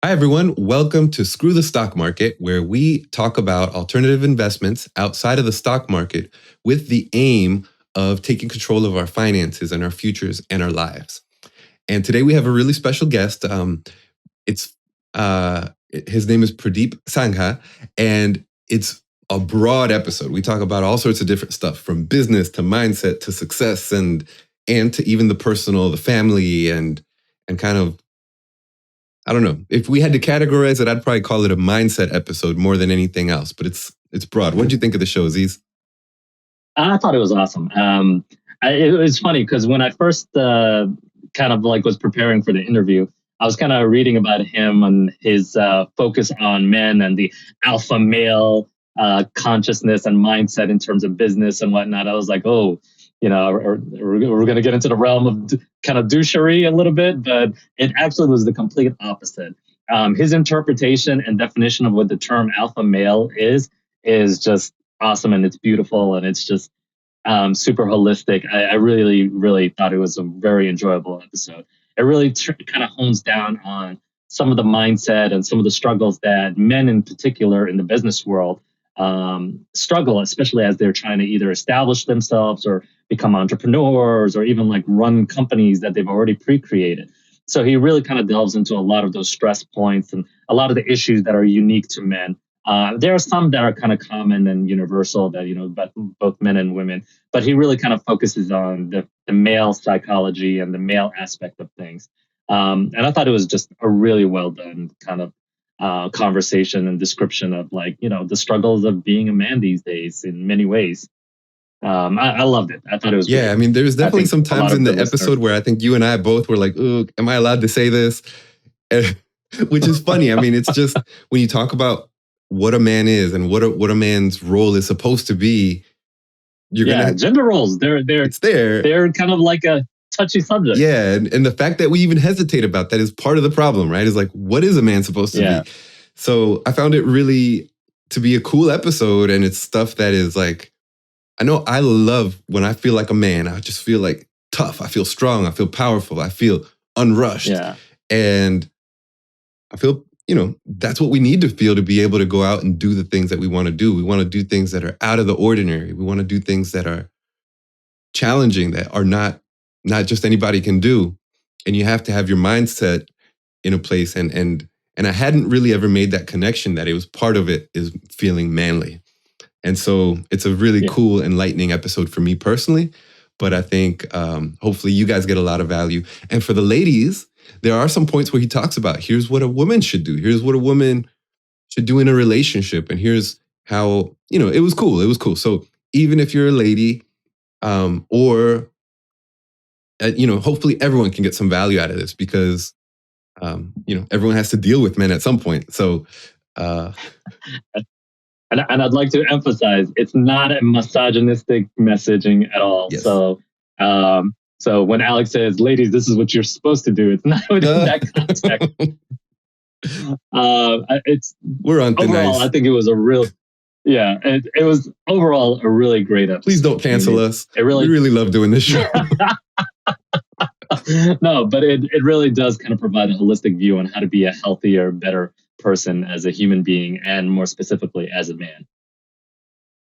Hi, everyone. Welcome to Screw the Stock Market, where we talk about alternative investments outside of the stock market with the aim of taking control of our finances and our futures and our lives. And today we have a really special guest. It's his name is Purdeep Sangha, and it's a broad episode. We talk about all sorts of different stuff, from business to mindset to success and to even the personal, the family, and kind of, I don't know. If we had to categorize it, I'd probably call it a mindset episode more than anything else. But it's broad. What did you think of the show, Aziz? I thought it was awesome. It was funny because when I first kind of like was preparing for the interview, I was kind of reading about him and his focus on men and the alpha male consciousness and mindset in terms of business and whatnot. I was like, oh, we're going to get into the realm of kind of douchery a little bit, but it actually was the complete opposite. His interpretation and definition of what the term alpha male is just awesome, and it's beautiful, and it's just super holistic. I really, really thought it was a very enjoyable episode. It really kind of hones down on some of the mindset and some of the struggles that men in particular in the business world struggle, especially as they're trying to either establish themselves or become entrepreneurs or even like run companies that they've already pre-created. So he really kind of delves into a lot of those stress points and a lot of the issues that are unique to men. There are some that are kind of common and universal that, but both men and women, but he really kind of focuses on the male psychology and the male aspect of things. And I thought it was just a really well done kind of conversation and description of the struggles of being a man these days in many ways. I loved it. I thought it was great. I mean, there's definitely some times in the episode where I think you and I both were like, "Ooh, am I allowed to say this?" Which is funny. I mean, it's just when you talk about what a man is and what a man's role is supposed to be. Gender roles. It's there. They're kind of like a touchy subject. Yeah, and the fact that we even hesitate about that is part of the problem, right? Is like, what is a man supposed to be? So I found it really to be a cool episode, and it's stuff that is like, I know I love when I feel like a man. I just feel like tough. I feel strong. I feel powerful. I feel unrushed. Yeah. And I feel, that's what we need to feel to be able to go out and do the things that we want to do. We want to do things that are out of the ordinary. We want to do things that are challenging, that are not just anybody can do. And you have to have your mindset in a place. And I hadn't really ever made that connection that it was part of it is feeling manly. And so it's a really cool, enlightening episode for me personally. But I think hopefully you guys get a lot of value. And for the ladies, there are some points where he talks about, here's what a woman should do. Here's what a woman should do in a relationship. And here's how, it was cool. It was cool. So even if you're a lady or, hopefully everyone can get some value out of this because, everyone has to deal with men at some point. So, And I'd like to emphasize, it's not a misogynistic messaging at all. Yes. So when Alex says, ladies, this is what you're supposed to do, it's not in that context. We're on thin overall, ice. I think it was it was overall a really great episode. Please don't cancel us. We really love doing this show. No, but it really does kind of provide a holistic view on how to be a healthier, better person as a human being, and more specifically as a man.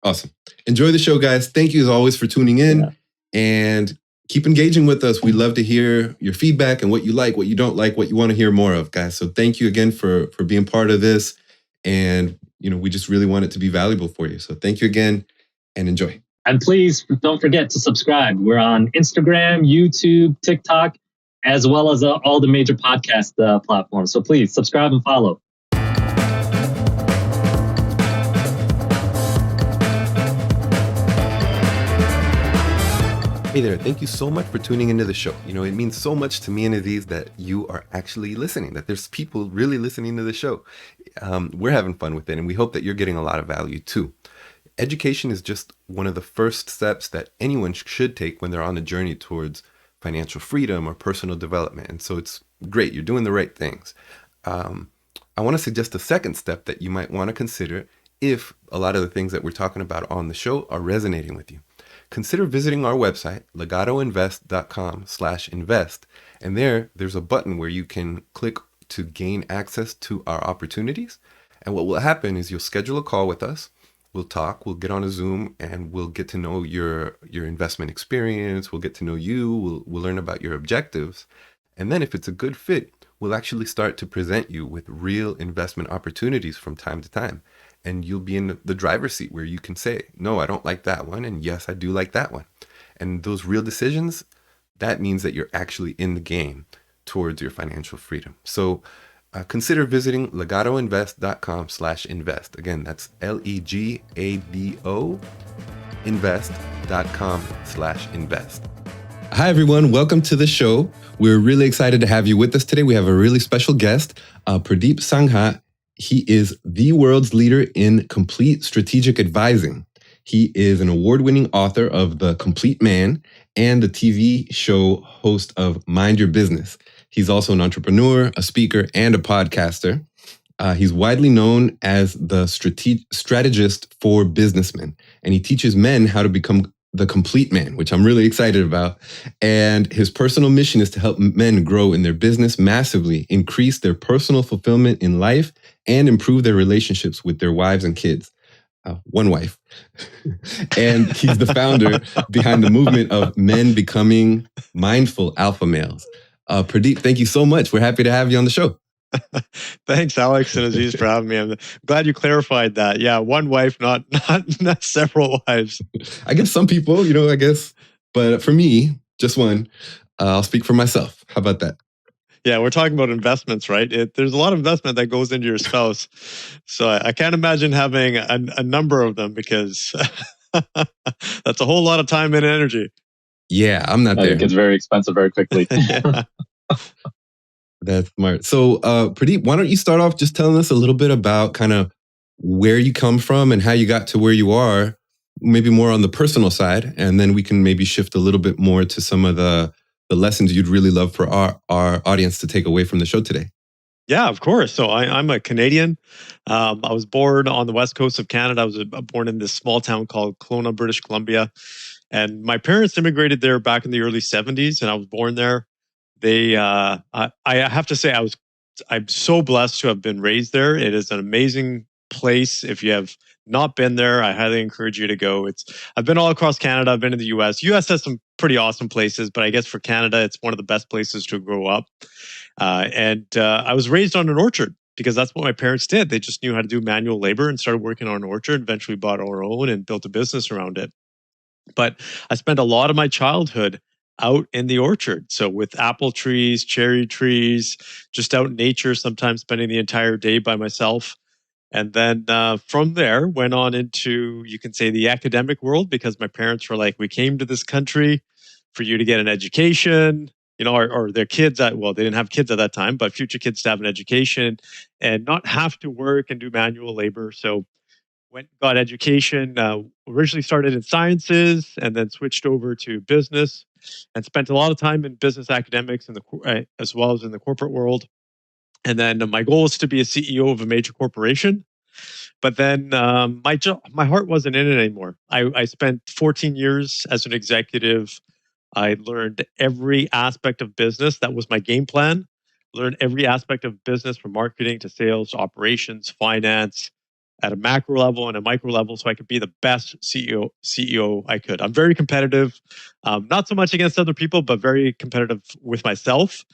Awesome. Enjoy the show, guys. Thank you as always for tuning in and keep engaging with us. We'd love to hear your feedback and what you like, what you don't like, what you want to hear more of, guys. So thank you again for being part of this. And, we just really want it to be valuable for you. So thank you again and enjoy. And please don't forget to subscribe. We're on Instagram, YouTube, TikTok, as well as all the major podcast platforms. So please subscribe and follow. Hey there, thank you so much for tuning into the show. It means so much to me and Aziz that you are actually listening, that there's people really listening to the show. We're having fun with it, and we hope that you're getting a lot of value too. Education is just one of the first steps that anyone should take when they're on a journey towards financial freedom or personal development. And so it's great, you're doing the right things. I want to suggest a second step that you might want to consider if a lot of the things that we're talking about on the show are resonating with you. Consider visiting our website, legatoinvest.com/invest. And there's a button where you can click to gain access to our opportunities. And what will happen is you'll schedule a call with us. We'll talk, we'll get on a Zoom, and we'll get to know your investment experience. We'll get to know you. We'll learn about your objectives. And then if it's a good fit, we'll actually start to present you with real investment opportunities from time to time. And you'll be in the driver's seat where you can say, no, I don't like that one. And yes, I do like that one. And those real decisions, that means that you're actually in the game towards your financial freedom. So consider visiting legatoinvest.com/invest. Again, that's LEGADO invest.com/invest. Hi, everyone. Welcome to the show. We're really excited to have you with us today. We have a really special guest, Purdeep Sangha. He is the world's leader in complete strategic advising. He is an award-winning author of The Complete Man and the TV show host of Mind Your Business. He's also an entrepreneur, a speaker, and a podcaster. He's widely known as the strategist for businessmen, and he teaches men how to become the complete man, which I'm really excited about. And his personal mission is to help men grow in their business massively, increase their personal fulfillment in life, and improve their relationships with their wives and kids. One wife. And he's the founder behind the movement of men becoming mindful alpha males. Purdeep, thank you so much. We're happy to have you on the show. Thanks, Alex and Aziz, for having me. I'm glad you clarified that. Yeah, one wife, not several wives. I guess some people, but for me, just one. I'll speak for myself. How about that? Yeah, we're talking about investments, right? There's a lot of investment that goes into your spouse. So I can't imagine having a number of them, because that's a whole lot of time and energy. Yeah, I'm not there. It gets very expensive very quickly. Yeah. That's smart. So, Purdeep, why don't you start off just telling us a little bit about kind of where you come from and how you got to where you are, maybe more on the personal side, and then we can maybe shift a little bit more to some of the lessons you'd really love for our audience to take away from the show today. Yeah, of course. So I'm a Canadian. I was born on the west coast of Canada. I was born in this small town called Kelowna, British Columbia. And my parents immigrated there back in the early 70s, and I was born there. I have to say, I'm so blessed to have been raised there. It is an amazing place. If you have not been there, I highly encourage you to go. I've been all across Canada. I've been in the US. US has some pretty awesome places, but I guess for Canada, it's one of the best places to grow up. I was raised on an orchard, because that's what my parents did. They just knew how to do manual labor and started working on an orchard. Eventually bought our own and built a business around it. But I spent a lot of my childhood out in the orchard. So with apple trees, cherry trees, just out in nature, sometimes spending the entire day by myself. And then from there, went on into, you can say, the academic world, because my parents were like, we came to this country for you to get an education, or their kids, they didn't have kids at that time, but future kids to have an education and not have to work and do manual labor. So got education, originally started in sciences and then switched over to business, and spent a lot of time in business academics as well as in the corporate world. And then my goal was to be a CEO of a major corporation. But then my heart wasn't in it anymore. I spent 14 years as an executive. I learned every aspect of business. That was my game plan. Learned every aspect of business, from marketing to sales, operations, finance, at a macro level and a micro level, so I could be the best CEO I could. I'm very competitive, not so much against other people, but very competitive with myself.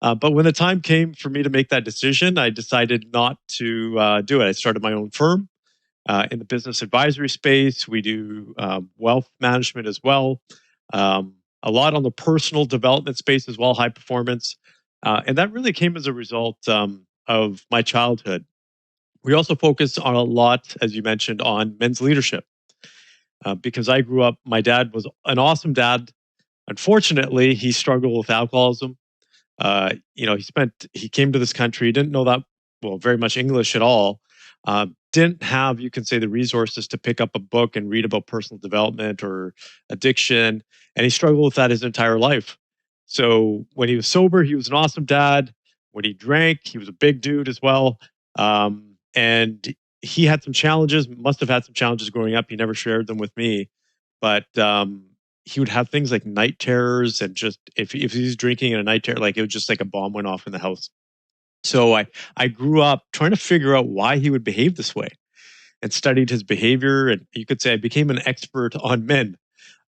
But when the time came for me to make that decision, I decided not to do it. I started my own firm in the business advisory space. We do wealth management as well, a lot on the personal development space as well, high performance. And that really came as a result of my childhood. We also focus on a lot, as you mentioned, on men's leadership. Because I grew up, my dad was an awesome dad. Unfortunately, he struggled with alcoholism. He came to this country, didn't know very much English at all. Didn't have, you can say, the resources to pick up a book and read about personal development or addiction. And he struggled with that his entire life. So when he was sober, he was an awesome dad. When he drank, he was a big dude as well. And he had some challenges, must have had some challenges growing up. He never shared them with me. But he would have things like night terrors, and just if he's drinking in a night terror, like it was just like a bomb went off in the house. So I grew up trying to figure out why he would behave this way, and studied his behavior. And you could say I became an expert on men,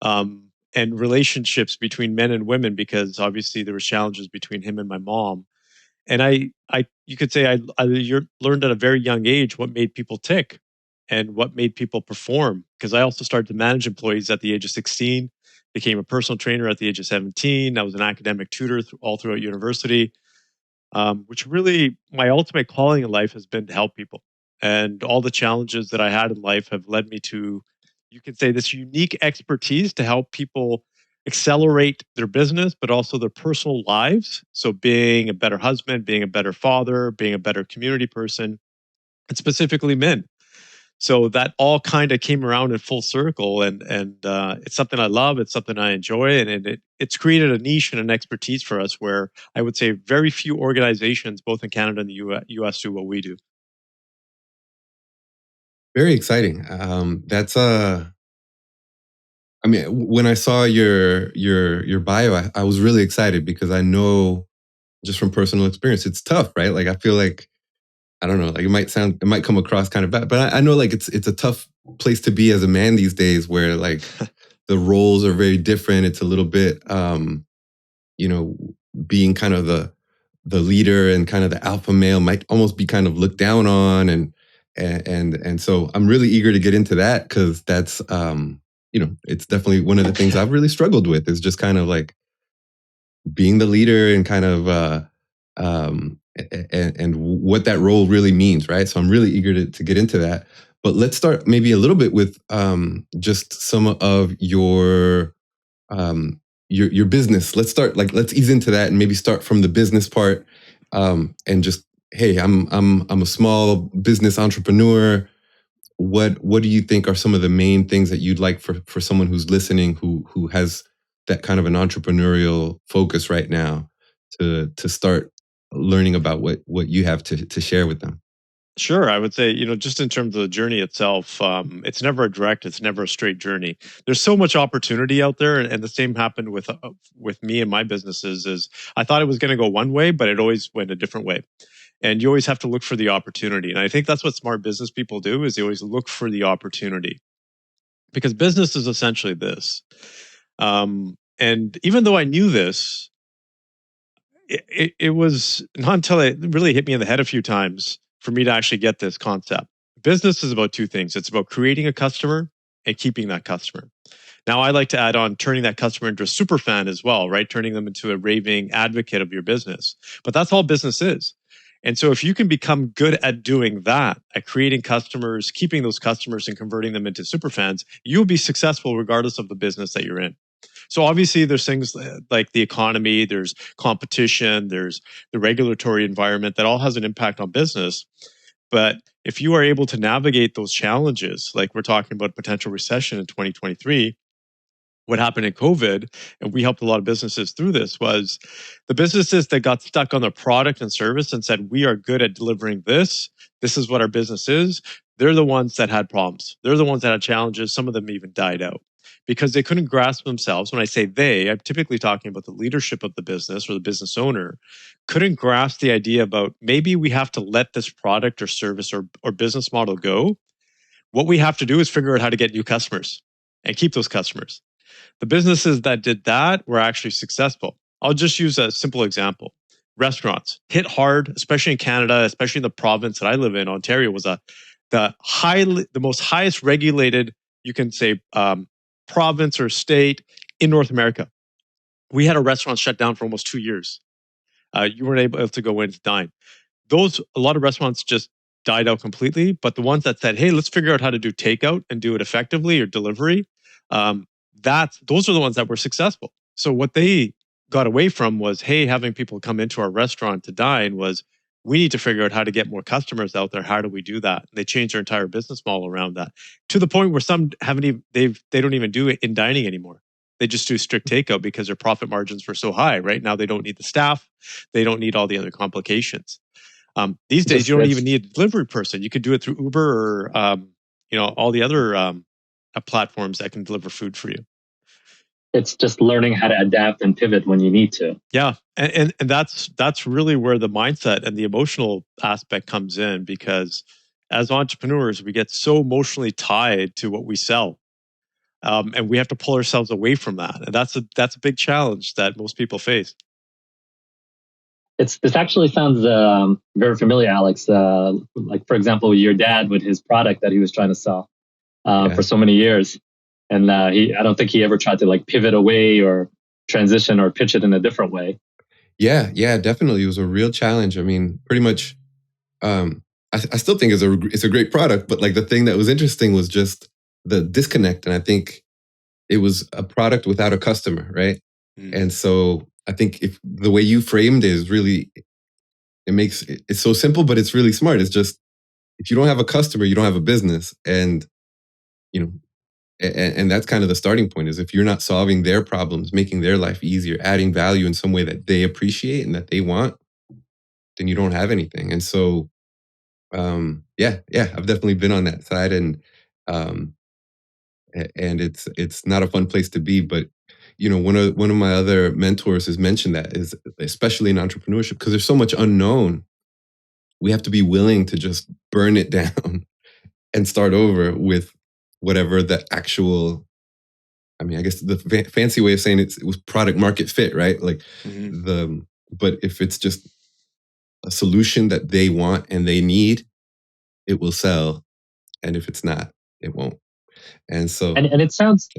and relationships between men and women, because obviously there was challenges between him and my mom. And you could say I learned at a very young age what made people tick and what made people perform. Because I also started to manage employees at the age of 16, became a personal trainer at the age of 17. I was an academic tutor all throughout university, which really my ultimate calling in life has been to help people. And all the challenges that I had in life have led me to, you could say, this unique expertise to help people accelerate their business, but also their personal lives. So, being a better husband, being a better father, being a better community person, and specifically men. So that all kind of came around in full circle, and it's something I love. It's something I enjoy, and it's created a niche and an expertise for us where I would say very few organizations, both in Canada and the US, do what we do. Very exciting. That's I mean, when I saw your bio, I was really excited because I know just from personal experience, it's tough, right? Like I feel like I don't know, like it might come across kind of bad, but I know like it's a tough place to be as a man these days, where like the roles are very different. It's a little bit, you know, being kind of the leader and kind of the alpha male might almost be kind of looked down on, and so I'm really eager to get into that because that's it's definitely one of the things I've really struggled with is just kind of like being the leader and kind of and what that role really means, right? So I'm really eager to get into that. But let's start maybe a little bit with just some of your business. Let's ease into that and maybe start from the business part, and just hey, I'm a small business entrepreneur. What do you think are some of the main things that you'd like for someone who's listening who has that kind of an entrepreneurial focus right now to start learning about what you have to share with them? Sure, I would say, just in terms of the journey itself, it's never a direct, it's never a straight journey. There's so much opportunity out there, and the same happened with me and my businesses. Is I thought it was going to go one way, but it always went a different way. And you always have to look for the opportunity. And I think that's what smart business people do, is they always look for the opportunity, because business is essentially this. And even though I knew this, it was not until it really hit me in the head a few times for me to actually get this concept. Business is about two things. It's about creating a customer and keeping that customer. Now, I like to add on turning that customer into a super fan as well, right? Turning them into a raving advocate of your business. But that's all business is. And so if you can become good at doing that, at creating customers, keeping those customers and converting them into super fans, you'll be successful regardless of the business that you're in. So obviously there's things like the economy, there's competition, there's the regulatory environment that all has an impact on business. But if you are able to navigate those challenges, like we're talking about potential recession in 2023, what happened in COVID, and we helped a lot of businesses through this, was the businesses that got stuck on their product and service and said, we are good at delivering this. This is what our business is. They're the ones that had problems. They're the ones that had challenges. Some of them even died out because they couldn't grasp themselves. When I say they, I'm typically talking about the leadership of the business or the business owner, couldn't grasp the idea about maybe we have to let this product or service or business model go. What we have to do is figure out how to get new customers and keep those customers. The businesses that did that were actually successful. I'll just use a simple example. Restaurants hit hard, especially in Canada, especially in the province that I live in. Ontario was the most highest regulated, you can say, province or state in North America. We had a restaurant shut down for almost 2 years. You weren't able to go in to dine. A lot of restaurants just died out completely. But the ones that said, hey, let's figure out how to do takeout and do it effectively or delivery, those are the ones that were successful. So what they got away from was, hey, having people come into our restaurant to dine was, we need to figure out how to get more customers out there. How do we do that? They changed their entire business model around that, to the point where some haven't even, they don't even do it in dining anymore. They just do strict takeout because their profit margins were so high. Right now, they don't need the staff. They don't need all the other complications. These days, you don't even need a delivery person. You could do it through Uber or all the other platforms that can deliver food for you. It's just learning how to adapt and pivot when you need to. Yeah, and that's really where the mindset and the emotional aspect comes in, because as entrepreneurs, we get so emotionally tied to what we sell, and we have to pull ourselves away from that, and that's a big challenge that most people face. This actually sounds very familiar, Alex. Like for example, your dad with his product that he was trying to sell for so many years, and I don't think he ever tried to like pivot away or transition or pitch it in a different way. Yeah, definitely. It was a real challenge. I mean, pretty much. I still think it's a great product, but like the thing that was interesting was just the disconnect, and I think it was a product without a customer, right? And so I think if the way you framed it is really, it's so simple, but it's really smart. It's just, if you don't have a customer, you don't have a business. And, you know, and that's kind of the starting point, is if you're not solving their problems, making their life easier, adding value in some way that they appreciate and that they want, then you don't have anything. And so, yeah, I've definitely been on that side, um, and it's not a fun place to be. But one of my other mentors has mentioned that, is especially in entrepreneurship, because there's so much unknown. We have to be willing to just burn it down and start over with whatever the actual. I mean, I guess the fancy way of saying it was product market fit, right? Like but if it's just a solution that they want and they need, it will sell. And if it's not, it won't. And so, and it sounds,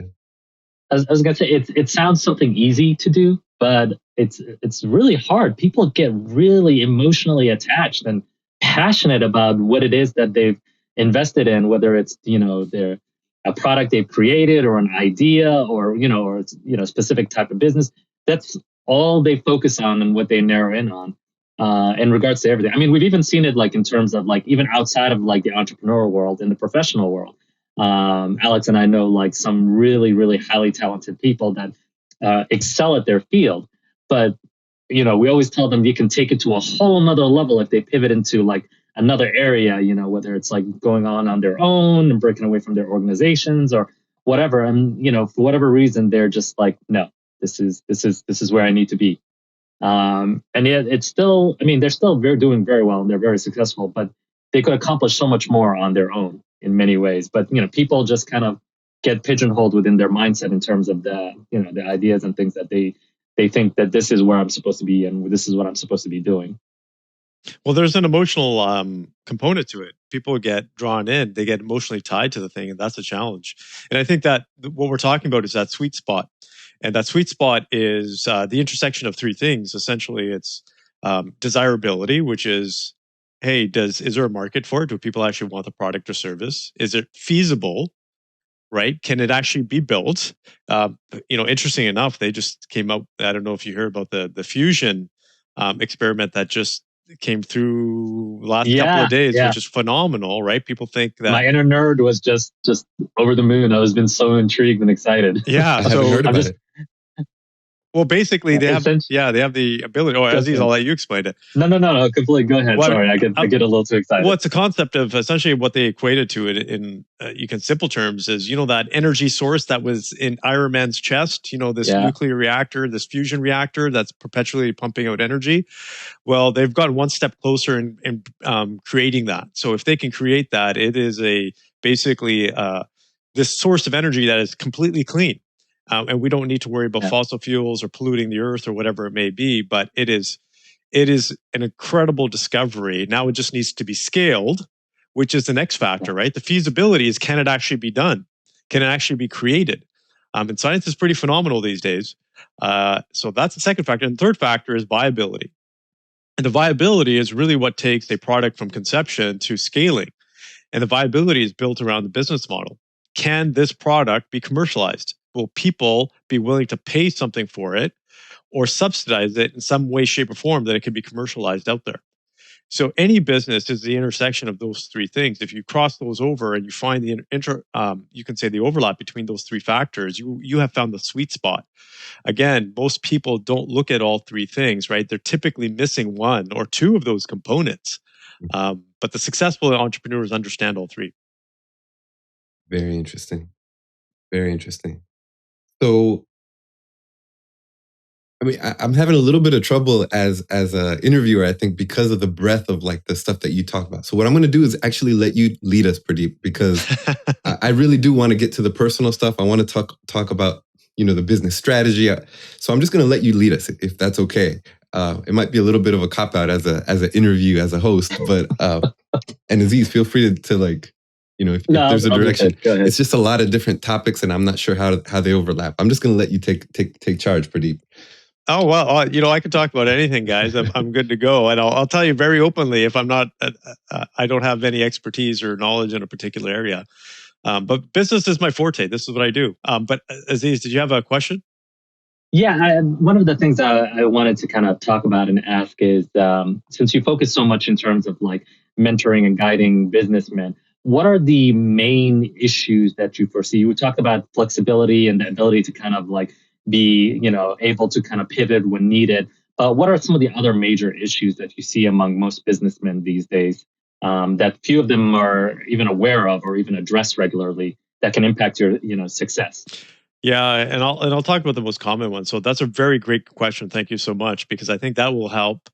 I was gonna say, it sounds something easy to do, but it's really hard. People get really emotionally attached and passionate about what it is that they've invested in, whether it's their a product they've created or an idea or it's specific type of business. That's all they focus on and what they narrow in on in regards to everything. I mean, we've even seen it like in terms of like even outside of like the entrepreneurial world, in the professional world. Alex and I know like some really, really highly talented people that excel at their field, but we always tell them you can take it to a whole nother level if they pivot into like another area, whether it's like going on their own and breaking away from their organizations or whatever. And, for whatever reason, they're just like, no, this is where I need to be. And yet it's still, I mean, they're still doing very well and they're very successful, but they could accomplish so much more on their own in many ways. But, people just kind of get pigeonholed within their mindset in terms of the ideas and things that they think that this is where I'm supposed to be and this is what I'm supposed to be doing. Well, there's an emotional component to it. People get drawn in, they get emotionally tied to the thing, and that's a challenge. And I think that what we're talking about is that sweet spot. And that sweet spot is the intersection of three things. Essentially, it's desirability, which is, hey, is there a market for it? Do people actually want the product or service? Is it feasible? Right? Can it actually be built? Interesting enough, they just came out. I don't know if you heard about the fusion experiment that just came through last couple of days, which is phenomenal, right? People think that my inner nerd was just over the moon. I was been so intrigued and excited. Yeah, I haven't heard about it. Well, basically, they have the ability. Oh, Aziz, I'll let you explain it. No, completely. Go ahead. Sorry, I get a little too excited. Well, it's a concept of essentially what they equated to it in you can simple terms is that energy source that was in Iron Man's chest. This nuclear reactor, this fusion reactor that's perpetually pumping out energy. Well, they've gone one step closer in creating that. So if they can create that, it is basically this source of energy that is completely clean. And we don't need to worry about fossil fuels or polluting the earth or whatever it may be, but it is an incredible discovery. Now it just needs to be scaled, which is the next factor, right? The feasibility is, can it actually be done? Can it actually be created? And science is pretty phenomenal these days. So that's the second factor. And the third factor is viability. And the viability is really what takes a product from conception to scaling. And the viability is built around the business model. Can this product be commercialized? Will people be willing to pay something for it or subsidize it in some way, shape, or form that it can be commercialized out there? So any business is the intersection of those three things. If you cross those over and you find the you can say the overlap between those three factors, you have found the sweet spot. Again, most people don't look at all three things, right? They're typically missing one or two of those components. But the successful entrepreneurs understand all three. Very interesting. Very interesting. So I mean, I'm having a little bit of trouble as a interviewer, I think, because of the breadth of like the stuff that you talk about. So what I'm going to do is actually let you lead us, Pradeep, because I really do want to get to the personal stuff. I want to talk about the business strategy. So I'm just going to let you lead us, if that's okay. It might be a little bit of a cop out as an interview as a host, but and Aziz, feel free to like. If there's a direction, it's just a lot of different topics, and I'm not sure how they overlap. I'm just going to let you take charge, Pradeep. Oh, well, I can talk about anything, guys. I'm good to go. And I'll tell you very openly if I'm not, I don't have any expertise or knowledge in a particular area. But business is my forte. This is what I do. But Aziz, did you have a question? Yeah, one of the things I wanted to kind of talk about and ask is, since you focus so much in terms of like mentoring and guiding businessmen, what are the main issues that you foresee? You talked about flexibility and the ability to kind of like be, able to kind of pivot when needed. But what are some of the other major issues that you see among most businessmen these days, that few of them are even aware of or even address regularly, that can impact your, success? Yeah, and I'll talk about the most common one. So that's a very great question. Thank you so much, because I think that will help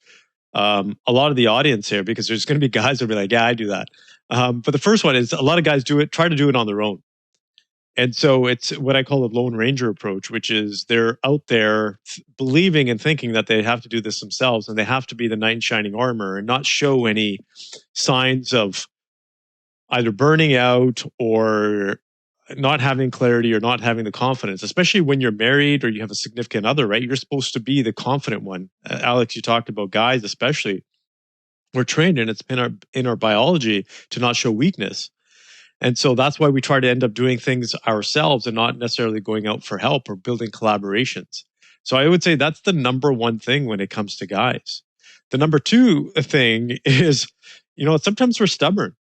a lot of the audience here, because there's going to be guys that'll be like, yeah, I do that. But the first one is a lot of guys try to do it on their own. And so it's what I call the Lone Ranger approach, which is they're out there believing and thinking that they have to do this themselves, and they have to be the knight in shining armor and not show any signs of either burning out or not having clarity or not having the confidence, especially when you're married or you have a significant other, right? You're supposed to be the confident one. Alex, you talked about guys, especially. We're trained, and it's in our biology to not show weakness. And so that's why we try to end up doing things ourselves and not necessarily going out for help or building collaborations. So I would say that's the number one thing when it comes to guys. The number two thing is, sometimes we're stubborn,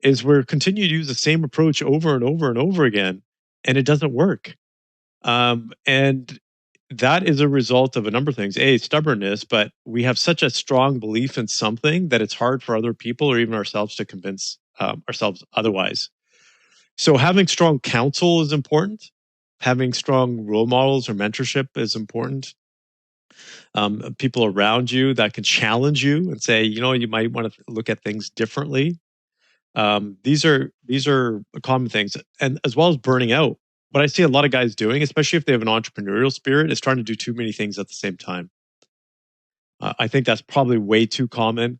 is we're continue to use the same approach over and over and over again, and it doesn't work. And that is a result of a number of things. A, stubbornness, but we have such a strong belief in something that it's hard for other people or even ourselves to convince ourselves otherwise. So having strong counsel is important. Having strong role models or mentorship is important. People around you that can challenge you and say, you might want to look at things differently. These are common things, and as well as burning out. What I see a lot of guys doing, especially if they have an entrepreneurial spirit, is trying to do too many things at the same time. I think that's probably way too common,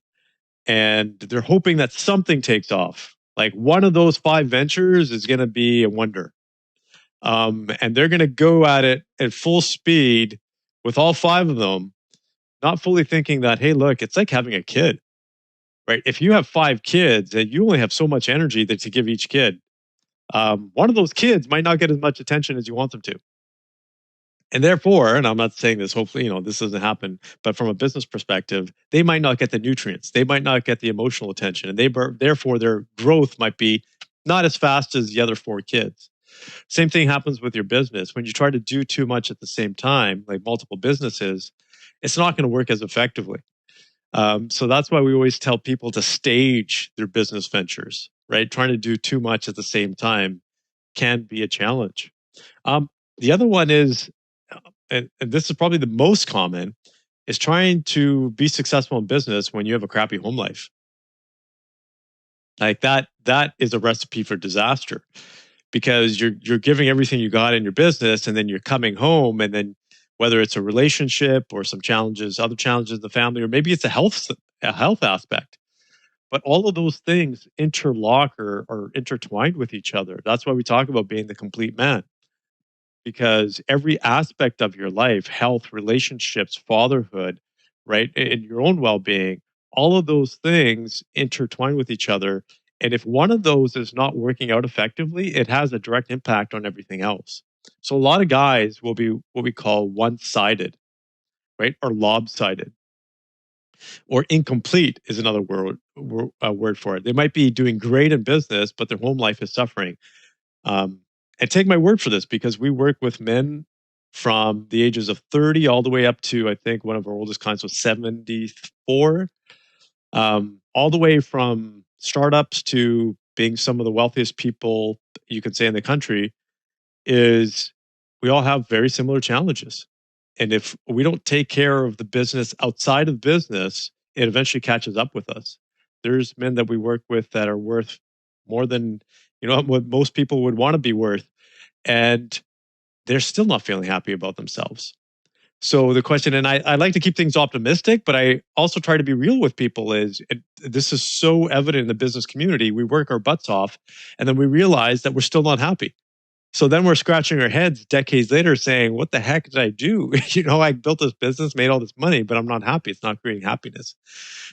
and they're hoping that something takes off. Like one of those 5 ventures is going to be a wonder, and they're going to go at it at full speed with all 5 of them, not fully thinking that, hey, look, it's like having a kid. Right? If you have 5 kids and you only have so much energy to give each kid, one of those kids might not get as much attention as you want them to. And therefore, and I'm not saying this, hopefully, this doesn't happen, but from a business perspective, they might not get the nutrients. They might not get the emotional attention. And therefore, their growth might be not as fast as the other 4 kids. Same thing happens with your business. When you try to do too much at the same time, like multiple businesses, it's not going to work as effectively. So that's why we always tell people to stage their business ventures, right? Trying to do too much at the same time can be a challenge. The other one is, and this is probably the most common, is trying to be successful in business when you have a crappy home life. Like that is a recipe for disaster, because you're giving everything you got in your business, and then you're coming home, and then whether it's a relationship or some challenges, other challenges in the family, or maybe it's a health aspect. But all of those things interlock or are intertwined with each other. That's why we talk about being the complete man, because every aspect of your life, health, relationships, fatherhood, right, and your own well-being, all of those things intertwine with each other. And if one of those is not working out effectively, it has a direct impact on everything else. So a lot of guys will be what we call one-sided, right, or lopsided, or incomplete is another word for it. They might be doing great in business, but their home life is suffering. And take my word for this, because we work with men from the ages of 30 all the way up to, I think one of our oldest clients was 74, all the way from startups to being some of the wealthiest people you can say in the country. Is we all have very similar challenges. And if we don't take care of the business outside of business, it eventually catches up with us. There's men that we work with that are worth more than, what most people would want to be worth. And they're still not feeling happy about themselves. So the question, and I like to keep things optimistic, but I also try to be real with people, this is so evident in the business community. We work our butts off and then we realize that we're still not happy. So then we're scratching our heads decades later saying, what the heck did I do? I built this business, made all this money, but I'm not happy. It's not creating happiness.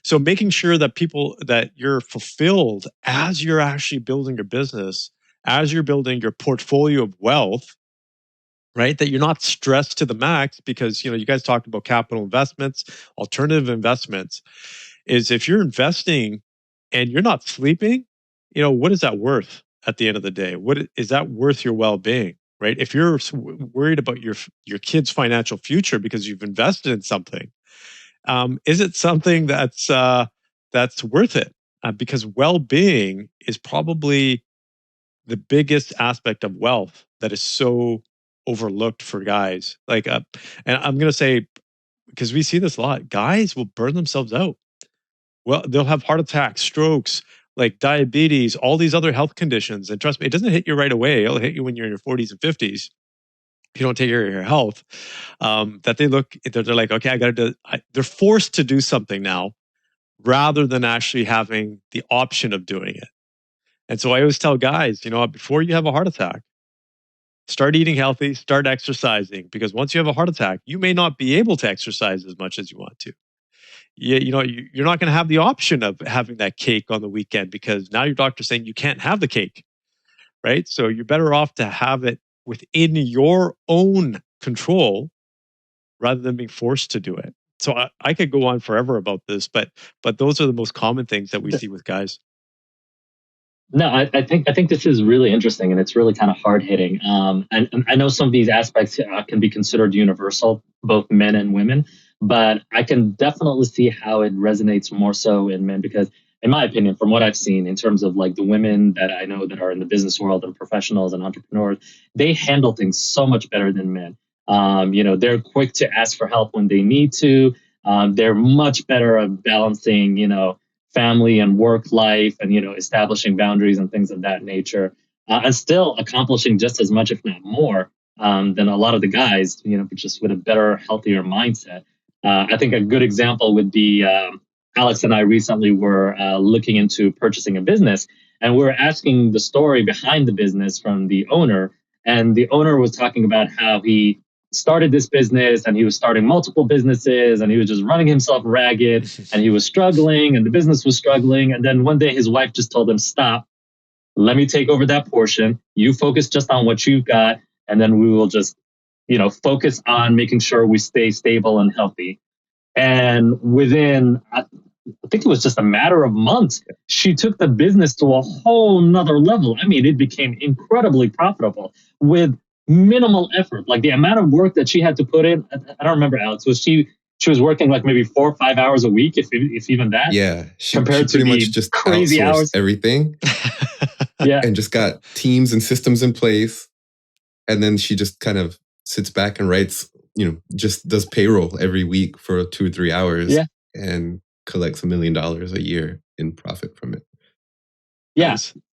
So making sure that you're fulfilled as you're actually building your business, as you're building your portfolio of wealth, right? That you're not stressed to the max because, you guys talked about capital investments, alternative investments, is if you're investing and you're not sleeping, what is that worth at the end of the day? What is that worth your well-being, right? If you're worried about your kid's financial future because you've invested in something, is it something that's worth it? Because well-being is probably the biggest aspect of wealth that is so overlooked for guys. And I'm going to say, because we see this a lot, guys will burn themselves out. Well, they'll have heart attacks, strokes, like diabetes, all these other health conditions. And trust me, it doesn't hit you right away. It'll hit you when you're in your 40s and 50s. If you don't take care of your health, they're like, okay, I got to do. They're forced to do something now, rather than actually having the option of doing it. And so I always tell guys, before you have a heart attack, start eating healthy, start exercising, because once you have a heart attack, you may not be able to exercise as much as you want to. You're not going to have the option of having that cake on the weekend because now your doctor's saying you can't have the cake, right? So you're better off to have it within your own control rather than being forced to do it. So I could go on forever about this, but those are the most common things that we see with guys. No, I think this is really interesting, and it's really kind of hard hitting. And I know some of these aspects can be considered universal, both men and women, but I can definitely see how it resonates more so in men because, in my opinion, from what I've seen in terms of like the women that I know that are in the business world and professionals and entrepreneurs, they handle things so much better than men. They're quick to ask for help when they need to. They're much better at balancing, family and work life and, establishing boundaries and things of that nature, and still accomplishing just as much, if not more, than a lot of the guys, just with a better, healthier mindset. I think a good example would be Alex and I recently were looking into purchasing a business, and we were asking the story behind the business from the owner. And the owner was talking about how he started this business and he was starting multiple businesses and he was just running himself ragged and he was struggling and the business was struggling. And then one day his wife just told him, stop, let me take over that portion. You focus just on what you've got. And then we will just, focus on making sure we stay stable and healthy. And within, I think it was just a matter of months, she took the business to a whole nother level. I mean, it became incredibly profitable with minimal effort. Like the amount of work that she had to put in, I don't remember, Alex, she was working like maybe 4 or 5 hours a week, if even that. Yeah, she compared pretty to much just crazy outsourced hours. everything. Yeah, and just got teams and systems in place. And then she just kind of sits back and writes, just does payroll every week for 2 or 3 hours and collects $1 million a year in profit from it. Yeah.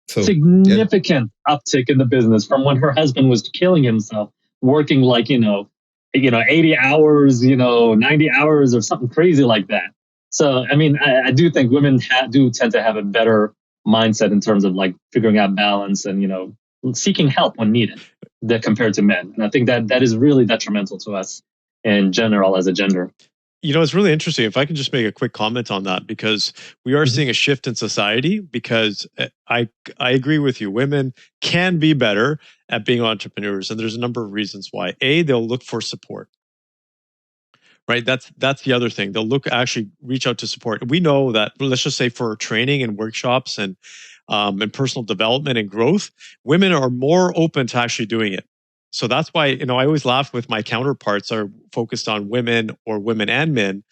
So, significant uptick in the business from when her husband was killing himself, working like, 80 hours, 90 hours or something crazy like that. So, I mean, I do think women do tend to have a better mindset in terms of like figuring out balance and, seeking help when needed compared to men. And I think that is really detrimental to us in general as a gender. It's really interesting. If I can just make a quick comment on that, because we are seeing a shift in society, because I agree with you. Women can be better at being entrepreneurs. And there's a number of reasons why. A, they'll look for support. Right. That's the other thing. They'll actually reach out to support. We know that, let's just say for training and workshops and personal development and growth, women are more open to actually doing it. So that's why, I always laugh with my counterparts are focused on women or women and men.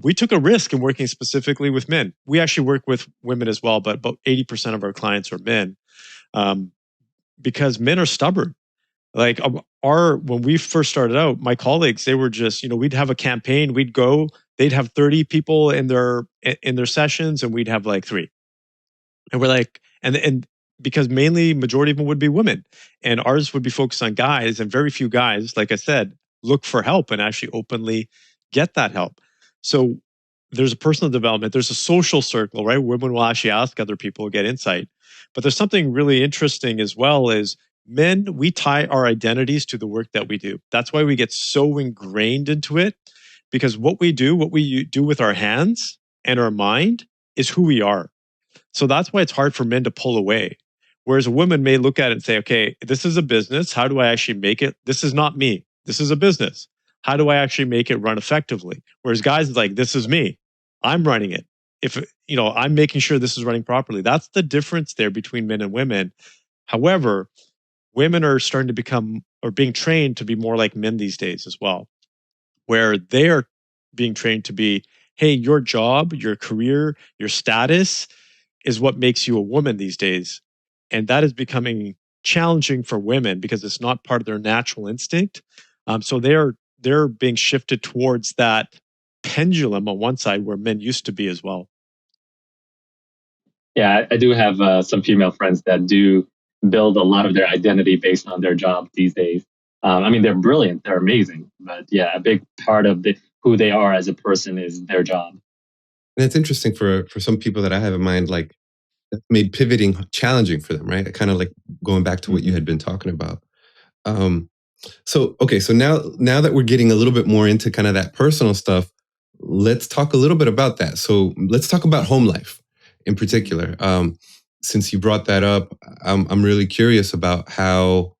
We took a risk in working specifically with men. We actually work with women as well, but about 80% of our clients are men, because men are stubborn. Like when we first started out, my colleagues, they were just, we'd have a campaign, we'd go, they'd have 30 people in their sessions, and we'd have like 3. And we're like, and because mainly majority of them would be women, and ours would be focused on guys, and very few guys, like I said, look for help and actually openly get that help. So there's a personal development, there's a social circle, right? Women will actually ask other people, get insight. But there's something really interesting as well is men, we tie our identities to the work that we do. That's why we get so ingrained into it, because what we do with our hands and our mind is who we are. So that's why it's hard for men to pull away. Whereas a woman may look at it and say, okay, this is a business. How do I actually make it? This is not me. This is a business. How do I actually make it run effectively? Whereas guys is like, this is me. I'm running it. If, I'm making sure this is running properly. That's the difference there between men and women. However, women are starting to become, or being trained to be more like men these days as well, where they are being trained to be, hey, your job, your career, your status is what makes you a woman these days. And that is becoming challenging for women because it's not part of their natural instinct. So they're being shifted towards that pendulum on one side where men used to be as well. Yeah, I do have some female friends that do build a lot of their identity based on their job these days. I mean, they're brilliant, they're amazing, but yeah, a big part of who they are as a person is their job. And it's interesting for some people that I have in mind, like that made pivoting challenging for them, right? Kind of like going back to what you had been talking about. So now that we're getting a little bit more into kind of that personal stuff, let's talk a little bit about that. So let's talk about home life in particular. Since you brought that up, I'm really curious about how,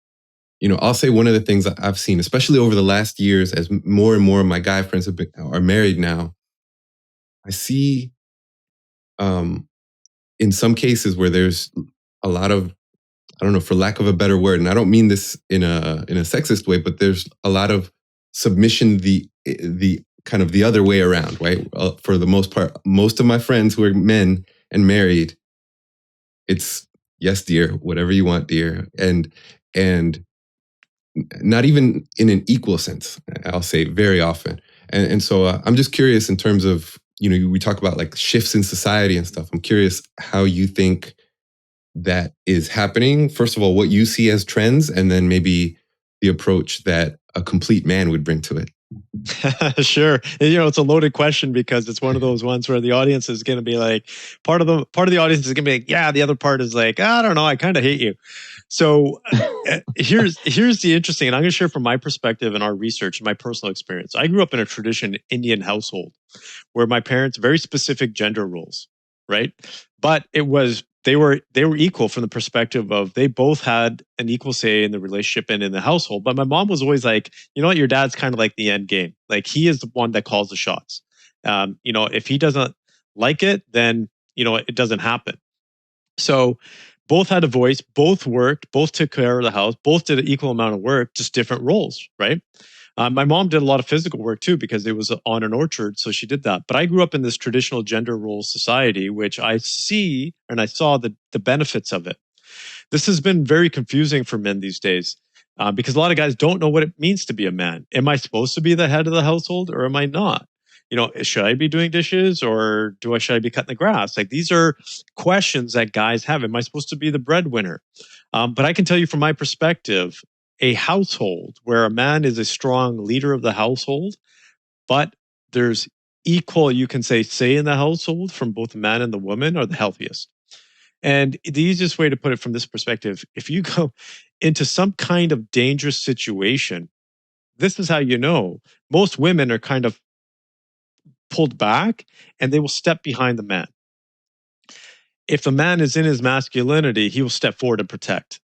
I'll say one of the things I've seen, especially over the last years, as more and more of my guy friends are married now, I see in some cases where there's a lot of, I don't know, for lack of a better word, and I don't mean this in a sexist way, but there's a lot of submission, the kind of the other way around, right? For the most part, most of my friends who are men and married, it's yes, dear, whatever you want, dear, and not even in an equal sense. I'll say very often, and so I'm just curious in terms of, we talk about like shifts in society and stuff. I'm curious how you think that is happening. First of all, what you see as trends, and then maybe the approach that a complete man would bring to it. Sure. And, it's a loaded question because it's one of those ones where the audience is going to be like, part of the audience is going to be like, yeah, the other part is like, I don't know, I kind of hate you. So here's the interesting, and I'm going to share from my perspective and our research and my personal experience. I grew up in a traditional Indian household where my parents, very specific gender roles, right? But they were equal from the perspective of they both had an equal say in the relationship and in the household. But my mom was always like, you know what, your dad's kind of like the end game. Like he is the one that calls the shots. If he doesn't like it, then it doesn't happen. So both had a voice, both worked, both took care of the house, both did an equal amount of work, just different roles, right? My mom did a lot of physical work too because it was on an orchard, so she did that. But I grew up in this traditional gender role society, which I see and I saw the benefits of it. This has been very confusing for men these days because a lot of guys don't know what it means to be a man. Am I supposed to be the head of the household or am I not? Should I be doing dishes or should I be cutting the grass? Like these are questions that guys have. Am I supposed to be the breadwinner? But I can tell you from my perspective, a household where a man is a strong leader of the household, but there's equal, you can say in the household from both the man and the woman are the healthiest. And the easiest way to put it from this perspective, if you go into some kind of dangerous situation, this is how you know. Most women are kind of pulled back and they will step behind the man. If the man is in his masculinity, he will step forward and protect.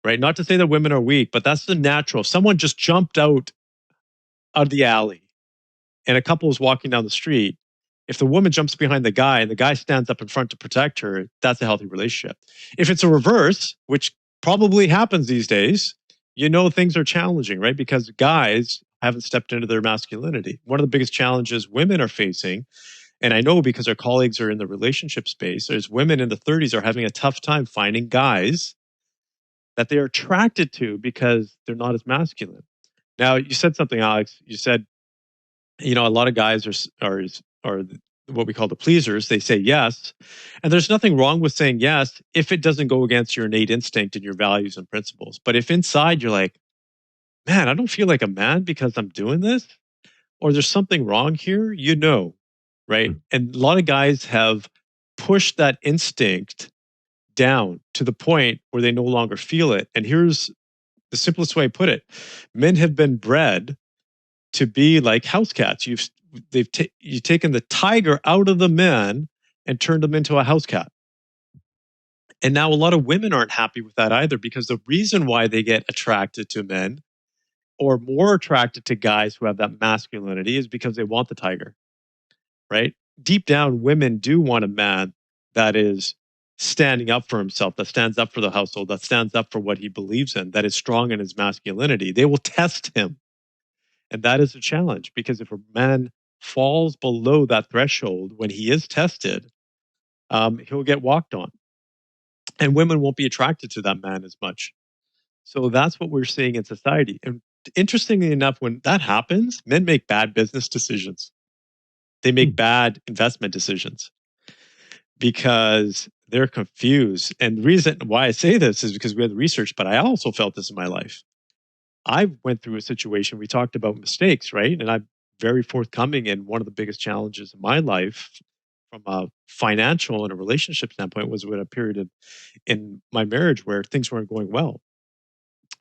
Right? Not to say that women are weak, but that's the natural. If someone just jumped out of the alley and a couple is walking down the street, if the woman jumps behind the guy and the guy stands up in front to protect her, that's a healthy relationship. If it's a reverse, which probably happens these days, things are challenging, right? Because guys haven't stepped into their masculinity. One of the biggest challenges women are facing, and I know because our colleagues are in the relationship space, is women in the 30s are having a tough time finding guys that they're attracted to because they're not as masculine. Now, you said something, Alex. You said, a lot of guys are what we call the pleasers. They say yes, and there's nothing wrong with saying yes if it doesn't go against your innate instinct and your values and principles. But if inside you're like, man, I don't feel like a man because I'm doing this, or there's something wrong here, right? And a lot of guys have pushed that instinct down to the point where they no longer feel it. And here's the simplest way I put it: men have been bred to be like house cats. You've taken the tiger out of the man and turned them into a house cat. And now a lot of women aren't happy with that either, because the reason why they get attracted to men or more attracted to guys who have that masculinity is because they want the tiger, right? Deep down, women do want a man that is standing up for himself, that stands up for the household, that stands up for what he believes in, that is strong in his masculinity. They will test him. And that is a challenge, because if a man falls below that threshold when he is tested, he'll get walked on. And women won't be attracted to that man as much. So that's what we're seeing in society. And interestingly enough, when that happens, men make bad business decisions. They make bad investment decisions because they're confused. And the reason why I say this is because we had the research, but I also felt this in my life. I went through a situation, we talked about mistakes, right? And I'm very forthcoming. And one of the biggest challenges in my life from a financial and a relationship standpoint was with a period in my marriage where things weren't going well.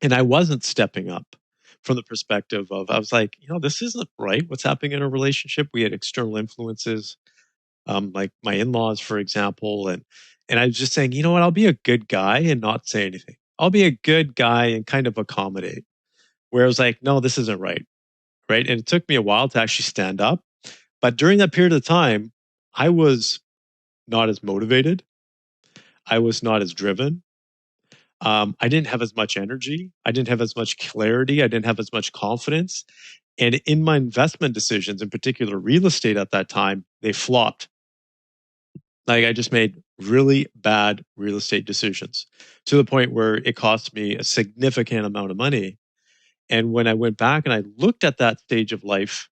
And I wasn't stepping up from the perspective of, I was like, this isn't right. What's happening in a relationship? We had external influences, like my in-laws, for example. And I was just saying, what, I'll be a good guy and not say anything. I'll be a good guy and kind of accommodate. Where I was like, no, this isn't right. Right. And it took me a while to actually stand up. But during that period of time, I was not as motivated. I was not as driven. I didn't have as much energy. I didn't have as much clarity. I didn't have as much confidence. And in my investment decisions, in particular real estate at that time, they flopped. Like, I just made really bad real estate decisions to the point where it cost me a significant amount of money. And when I went back and I looked at that stage of life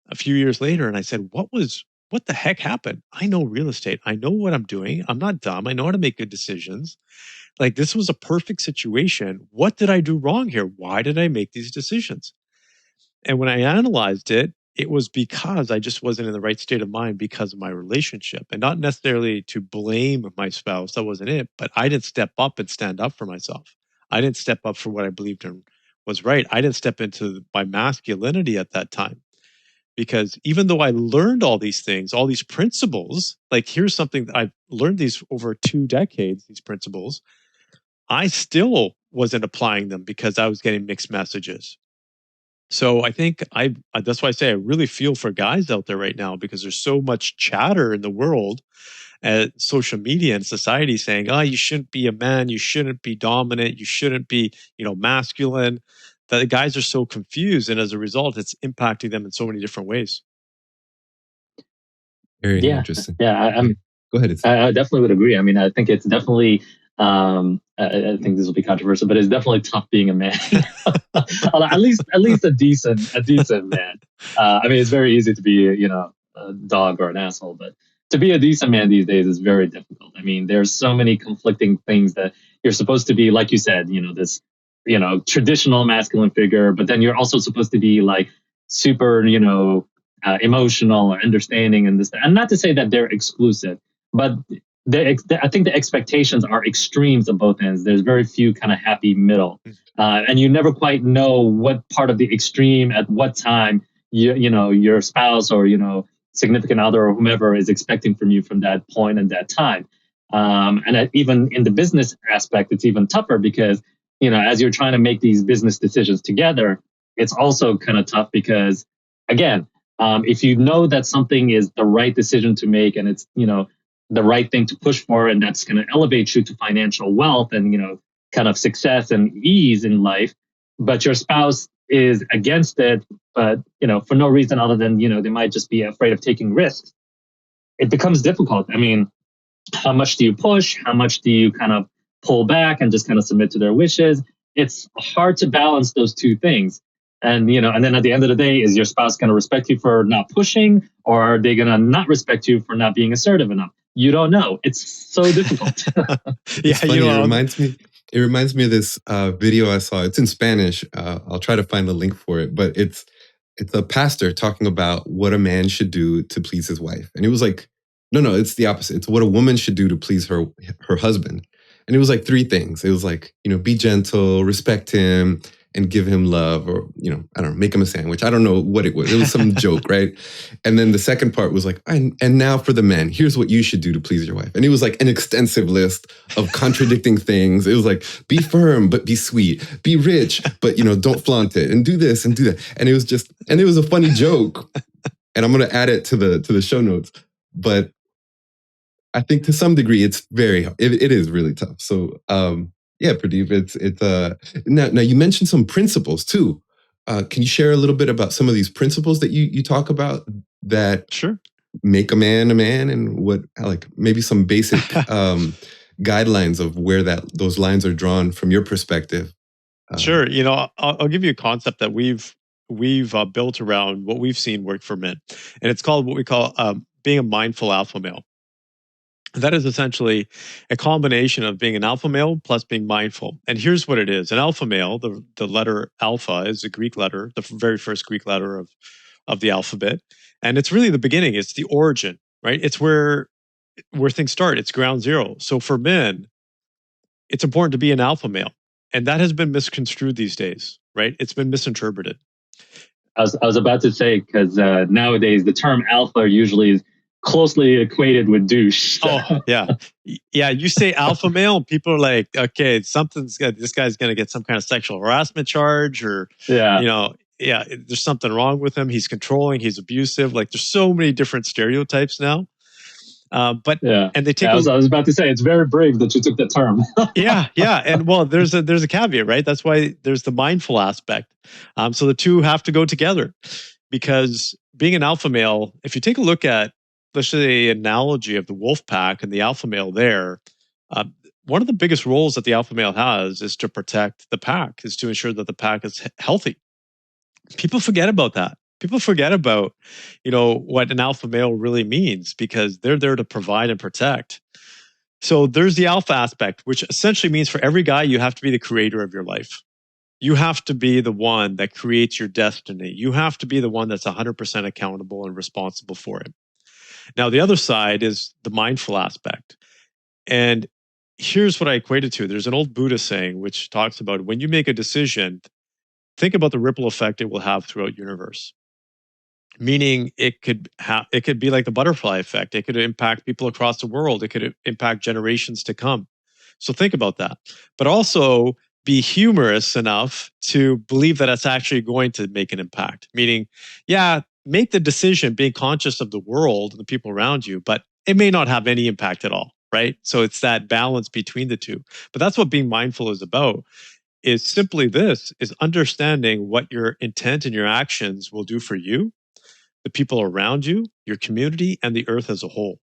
a few years later, and I said, what the heck happened? I know real estate. I know what I'm doing. I'm not dumb. I know how to make good decisions. Like, this was a perfect situation. What did I do wrong here? Why did I make these decisions? And when I analyzed it, it was because I just wasn't in the right state of mind because of my relationship, and not necessarily to blame my spouse. That wasn't it. But I didn't step up and stand up for myself. I didn't step up for what I believed in was right. I didn't step into my masculinity at that time, because even though I learned all these things, all these principles, like, here's something that I've learned these over 2 decades, these principles, I still wasn't applying them because I was getting mixed messages. So I think that's why I say I really feel for guys out there right now, because there's so much chatter in the world, social media and society saying, you shouldn't be a man, you shouldn't be dominant, you shouldn't be, masculine. That the guys are so confused, and as a result, it's impacting them in so many different ways. Very interesting. Yeah, go ahead. I definitely would agree. I mean, I think it's definitely, I think this will be controversial, but it's definitely tough being a man. at least a decent man. I mean, it's very easy to be, a dog or an asshole, but to be a decent man these days is very difficult. I mean, there's so many conflicting things that you're supposed to be, like you said, this, traditional masculine figure, but then you're also supposed to be like super, emotional or understanding and this, and not to say that they're exclusive, but I think the expectations are extremes on both ends. There's very few kind of happy middle, and you never quite know what part of the extreme at what time your spouse or significant other or whomever is expecting from you from that point and that time. And even in the business aspect, it's even tougher because as you're trying to make these business decisions together, it's also kind of tough because, again, if you know that something is the right decision to make and it's the right thing to push for, and that's going to elevate you to financial wealth and kind of success and ease in life, but your spouse is against it, but for no reason other than they might just be afraid of taking risks, it becomes difficult. I mean, how much do you push? How much do you kind of pull back and just kind of submit to their wishes. It's hard to balance those two things. And, and then at the end of the day, is your spouse going to respect you for not pushing, or are they going to not respect you for not being assertive enough? You don't know. It's so difficult. It's funny. It reminds me of this video I saw. It's in Spanish. I'll try to find the link for it, but it's a pastor talking about what a man should do to please his wife. And it was like, no, it's the opposite. It's what a woman should do to please her husband. And it was like 3 things. It was like, be gentle, respect him, and give him love, or, I don't know, make him a sandwich. I don't know what it was. It was some joke, right? And then the second part was like, and now for the men, here's what you should do to please your wife. And it was like an extensive list of contradicting things. It was like, be firm, but be sweet. Be rich, but, don't flaunt it. And do this and do that. And it was a funny joke. And I'm going to add it to the show notes. But I think to some degree, it is really tough. So, yeah, Purdeep, it's now you mentioned some principles too. Can you share a little bit about some of these principles that you talk about that Sure. make a man, and what, like, maybe some basic guidelines of where those lines are drawn from your perspective? Sure. I'll give you a concept that we've built around what we've seen work for men, and it's called what we call being a mindful alpha male. That is essentially a combination of being an alpha male plus being mindful. And here's what it is. An alpha male, the letter alpha is a Greek letter, the very first Greek letter of the alphabet. And it's really the beginning. It's the origin, right? It's where things start. It's ground zero. So for men, it's important to be an alpha male. And that has been misconstrued these days, right? It's been misinterpreted. I was about to say, because nowadays the term alpha usually is closely equated with douche. Oh, yeah. Yeah, you say alpha male, and people are like, okay, this guy's going to get some kind of sexual harassment charge, or, there's something wrong with him. He's controlling, he's abusive. Like, there's so many different stereotypes now. And they take. I was about to say, it's very brave that you took that term. yeah. And well, there's a caveat, right? That's why there's the mindful aspect. So the two have to go together, because being an alpha male, if you take a look at, let's say, the analogy of the wolf pack and the alpha male there, one of the biggest roles that the alpha male has is to protect the pack, is to ensure that the pack is healthy. People forget about that. People forget about, what an alpha male really means, because they're there to provide and protect. So there's the alpha aspect, which essentially means for every guy, you have to be the creator of your life. You have to be the one that creates your destiny. You have to be the one that's 100% accountable and responsible for it. Now, the other side is the mindful aspect. And here's what I equate it to. There's an old Buddhist saying which talks about, when you make a decision, think about the ripple effect it will have throughout the universe. Meaning it could be like the butterfly effect. It could impact people across the world. It could impact generations to come. So think about that. But also be humorous enough to believe that it's actually going to make an impact. Meaning, make the decision being conscious of the world and the people around you, but it may not have any impact at all, right? So it's that balance between the two. But that's what being mindful is about, is simply this, is understanding what your intent and your actions will do for you, the people around you, your community, and the earth as a whole.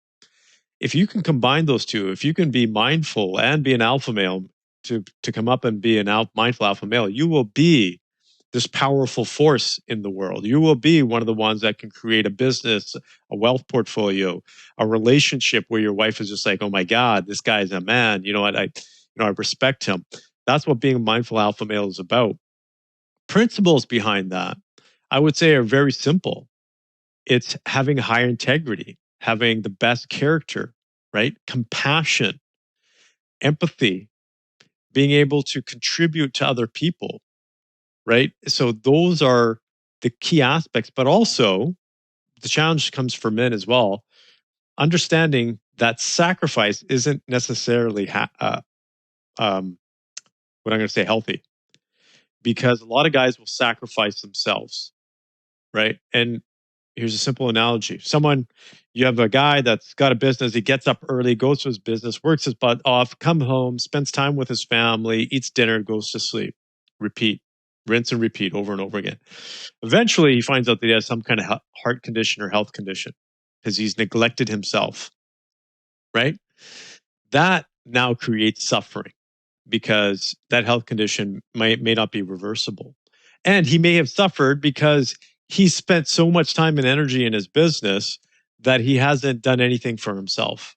If you can combine those two, if you can be mindful and be an alpha male, to come up and be mindful alpha male, you will be this powerful force in the world. You will be one of the ones that can create a business, a wealth portfolio, a relationship where your wife is just like, oh my God, this guy's a man. You know what? I respect him. That's what being a mindful alpha male is about. Principles behind that, I would say, are very simple. It's having high integrity, having the best character, right? Compassion, empathy, being able to contribute to other people, right? So those are the key aspects, but also the challenge comes for men as well. Understanding that sacrifice isn't necessarily what I'm going to say healthy, because a lot of guys will sacrifice themselves, right? And here's a simple analogy. You have a guy that's got a business. He gets up early, goes to his business, works his butt off, come home, spends time with his family, eats dinner, goes to sleep. Repeat. Rinse and repeat over and over again. Eventually, he finds out that he has some kind of heart condition or health condition because he's neglected himself, right? That now creates suffering. because that health condition may not be reversible. And he may have suffered because he spent so much time and energy in his business that he hasn't done anything for himself.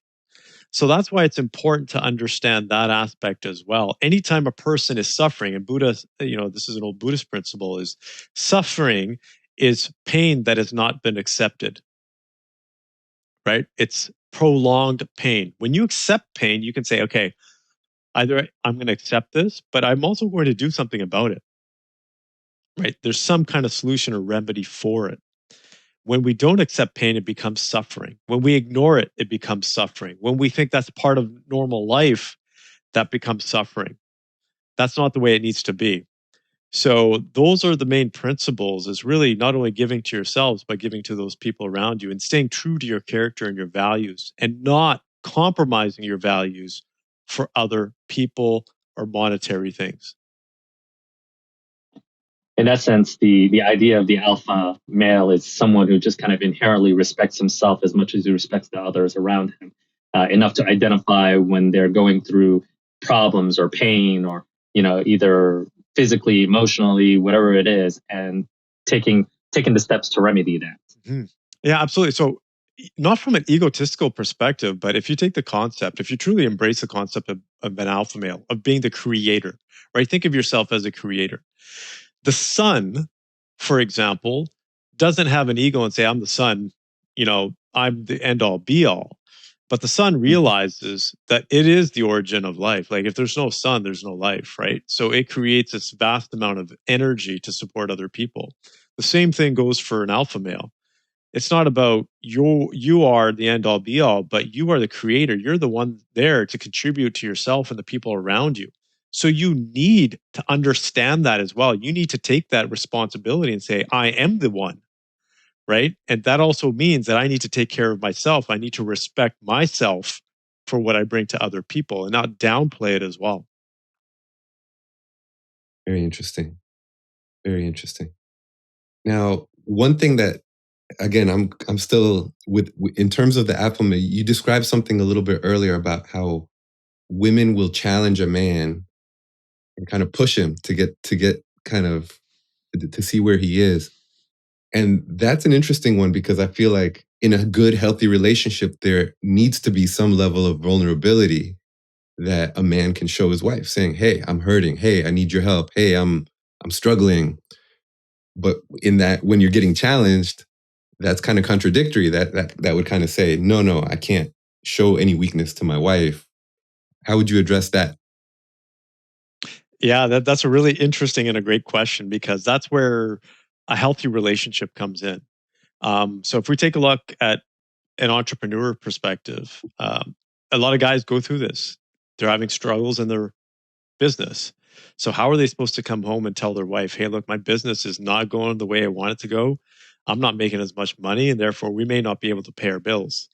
So that's why it's important to understand that aspect as well. Anytime a person is suffering, and Buddha, this is an old Buddhist principle, is suffering is pain that has not been accepted, right? It's prolonged pain. When you accept pain, you can say, okay, either I'm going to accept this, but I'm also going to do something about it, right? There's some kind of solution or remedy for it. When we don't accept pain, it becomes suffering. When we ignore it, it becomes suffering. When we think that's part of normal life, that becomes suffering. That's not the way it needs to be. So those are the main principles, is really not only giving to yourselves, but giving to those people around you and staying true to your character and your values and not compromising your values for other people or monetary things. In essence, the idea of the alpha male is someone who just kind of inherently respects himself as much as he respects the others around him, enough to identify when they're going through problems or pain or, either physically, emotionally, whatever it is, and taking the steps to remedy that. Mm-hmm. Yeah, absolutely. So not from an egotistical perspective, but if you take the concept, if you truly embrace the concept of an alpha male, of being the creator, right? Think of yourself as a creator. The sun, for example, doesn't have an ego and say, I'm the sun, I'm the end all be all. But the sun realizes that it is the origin of life. Like if there's no sun, there's no life, right? So it creates this vast amount of energy to support other people. The same thing goes for an alpha male. It's not about you are the end all be all, but you are the creator. You're the one there to contribute to yourself and the people around you. So you need to understand that as well. You need to take that responsibility and say, I am the one, right? And that also means that I need to take care of myself. I need to respect myself for what I bring to other people and not downplay it as well. Very interesting. Very interesting. Now, one thing that, again, I'm still with in terms of the alpha male. You described something a little bit earlier about how women will challenge a man and kind of push him to get kind of to see where he is. And that's an interesting one because I feel like in a good, healthy relationship, there needs to be some level of vulnerability that a man can show his wife, saying, "Hey, I'm hurting. Hey, I need your help. Hey, I'm struggling." But in that, when you're getting challenged, that's kind of contradictory. That would kind of say, no, I can't show any weakness to my wife. How would you address that? Yeah, that's a really interesting and a great question because that's where a healthy relationship comes in. So if we take a look at an entrepreneur perspective, a lot of guys go through this. They're having struggles in their business. So how are they supposed to come home and tell their wife, hey, look, my business is not going the way I want it to go. I'm not making as much money, and therefore we may not be able to pay our bills.